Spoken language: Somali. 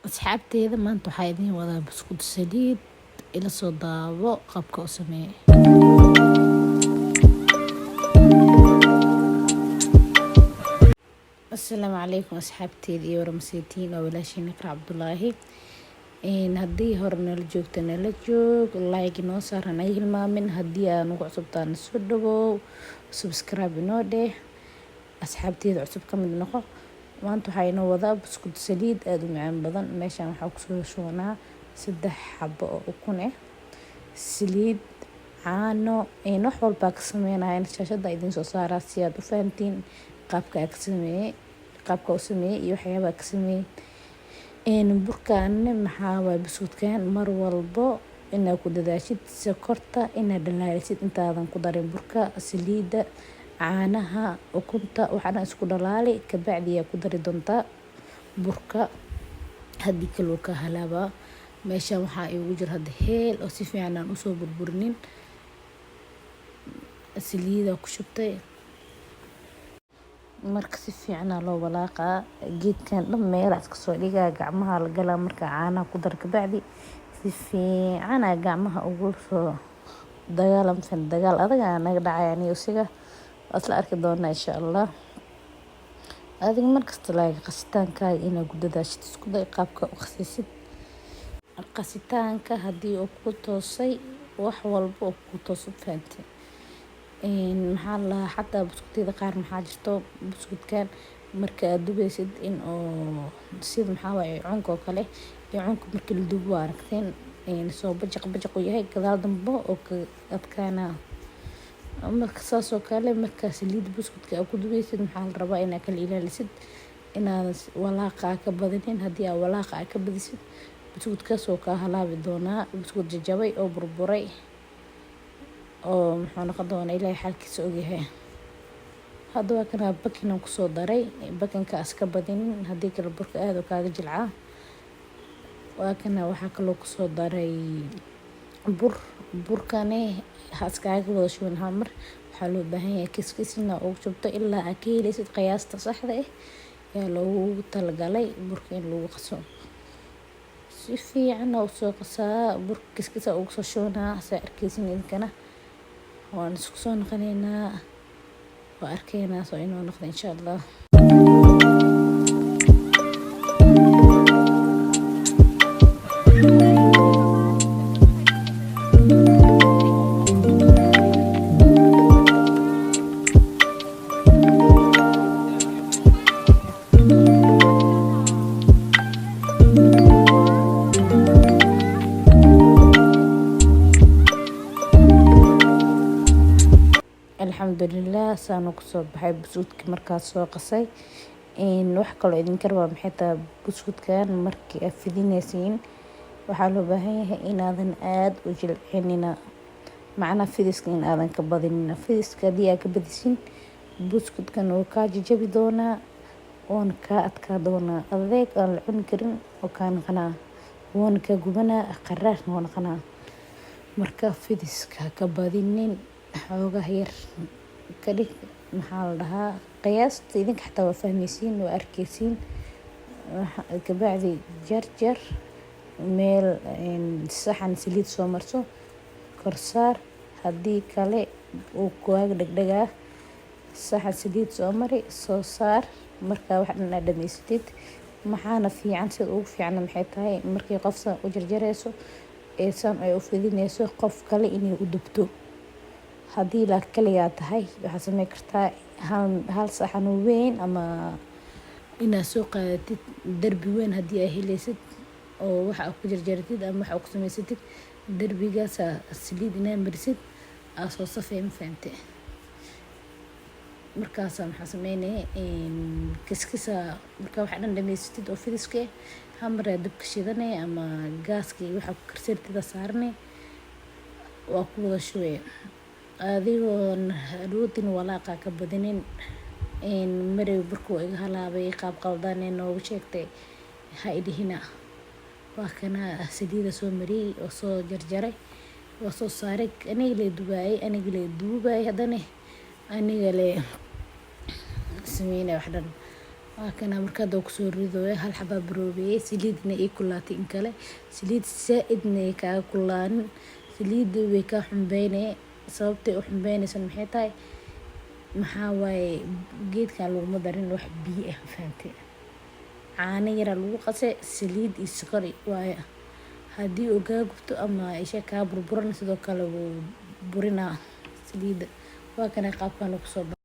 asxaabteeda maanta waxaa idiin wadaa buskud saliid ila soo daawo qaabka u sameeye. Assalaamu calaykum asxaabteeda iyo warmasiitiin oo walaashiin Iqra Cabdulaahi. haddii hore nala joogta nala joog, like noo saaran ay hilmaamin, haddii aan ugu cusubtaan soo dhawow, subscribe noo dheh, asxaabteeda cusub ka mid noqo. maanta waxaa inoo wadaa buskud saliid aad u macaan badan. meeshaan waxaa kusoo shubanaa 3 xabo oo ukun ah, saliid, caano, wax walbaa ka sameynayaan. shaashada idiin soo saaraa si aad u fahantiin qaabka u sameeyey iyo waxyaabaha ka sameeyey. burkaan maxaa waay buskudkan mar walbo inaad ku dadaashid sokorta inaad dhalaalisid intaadan ku darin burka, saliida, caanaha, ukunta waxaana isku dhalaali kabacdi ayaa ku dari doontaa burka. haddii kale wuu ka halaabaa. meeshaan waxaa iigu jira hadda heel oo si fiican aan usoo burburinin, saliida ku shubtay, marka si fiican loo walaaqaa. geedkan dhan meelaha iska soo dhigaa, gacmaha la galaa. marka caanaha ku dar kabacdi si fiican gacmaha ugu soo dagaal adag naga dhacaya aniga isiga isla arki doonaa insha Allah. adiga markasta laaga qasitaankaaga inaad ku dadaashid, isku day qaabka u qasisid. qasitaanka haddii uu ku toosay wax walba oo ku tooso fahanti. maxaa la xataa buskudada qaar maxaa jirto buskudkan marka aad dubaysid in oo sida maxaa waaye cunka oo kale iyo cunka markii la dubo waa aragteen soo bajaq u yahay gadaal dambe oo ka adkaana. marka saas oo kale marka saliid buskudka aad ku dubaysid maxaa la rabaa inaad kala ilaalisid, inaad walaaqa ka badinin. haddii aad walaaqa ka badisid buskudkaas oo ka halaabi doonaa, buskud jajabay oo burburay oo muxuu noqon doonaa ilaahay xalkiisa ogyahay. hadda waa kana bakinaan kusoo daray, bakinka iska badinin haddii kale burka aad oo kaaga jilcaa. waa kana waxaa kaloo kusoo daray burkane iskaaga wada shuban hal mar. waxaa loo baahan yahay kiskisna ugu shubto ilaa aad ka helaysid qiyaasta saxda ah ayaa loogu talagalay burka in lagu qaso. si fiican u soo qasaa burka kiskisa ugu soo shubanaa saa arkaysin idinkana. waan isku soo noqonaynaa, waa arkaynaa soo inoo noqdo insha Allah. alxamdulilah saanu kusoo baxay buskudka markaas soo qasay. wax kaloo idinka rabaa maxay tahay buskudkan markii aad fidinaysiin waxaa loo baahan yahay inaadan aad u jilcinina, macnaa fidiska in aadan ka badinina. fidiska haddii aad ka badisin buskudkan wuu kaa jajabi doonaa oona kaa adkaa doonaa, adeeg aan la cuni karin oo kaa noqonaa, woona kaa gubanaa, qaraarna waa noqonaa. marka fidiska ka badinin, xoogaa yar ka dhig. maxaa la dhahaa qiyaasta idinka xataa waa fahmaysiin, waa arkaysiin. kabacdi jarjar meel saxan saliid soo marso, korsaar. haddii kale uu kuwaaga dhegdhegaa saxan saliid soo mari, soo saar. markaa wax dhan aad dhamaysatid maxaana fiican, sida ugu fiican maxay tahay markii qof san u jarjarayso ee san ay u fidinayso qof kale inay u dubto. haddii la kaliyaa tahay waxaad sameyn kartaa hal saxan weyn ama inaad soo qaadatid darbi weyn haddii ay helaysid oo waxa aad ku jarjaratid ama waxa aad ku samaysatid darbigaas saliid inaad marisid aad soo safay ma fahante. markaas maxaa sameynaya kiskisa markaa waxa dhan dhamaysatid oo fidiska hamar aad dabka shidanay ama gaaskii waxa ku karsatida saarnay waa ku wada shubay adigoon haruutin walaaqa ka badinin. maray burka waa iga halaabay qaab qaldaan noogu sheegtay ha idhihina. waa kana saliida soo mariyey oo soo jarjaray waa soo saaray. aniga le duubaayay haddana aniga le sameynay wax dhan. waa kana markaad kusoo ridooya hal xabaa baroobeeyey saliidna ii kulaatay in kale saliid saaidna ay kaa kulaanin saliidda way kaa xumbeynee sababtay u xumbeynaysan maxay tahay maxaa waaye geedkan laguma darin wax biyo ah fahamtay caano yara lagu qasay saliid iyo sokor waaye haddii uu kaa gubto ama isha kaa burburan sidoo kale wuu burinaa saliidda waa kana qaabkan kusoo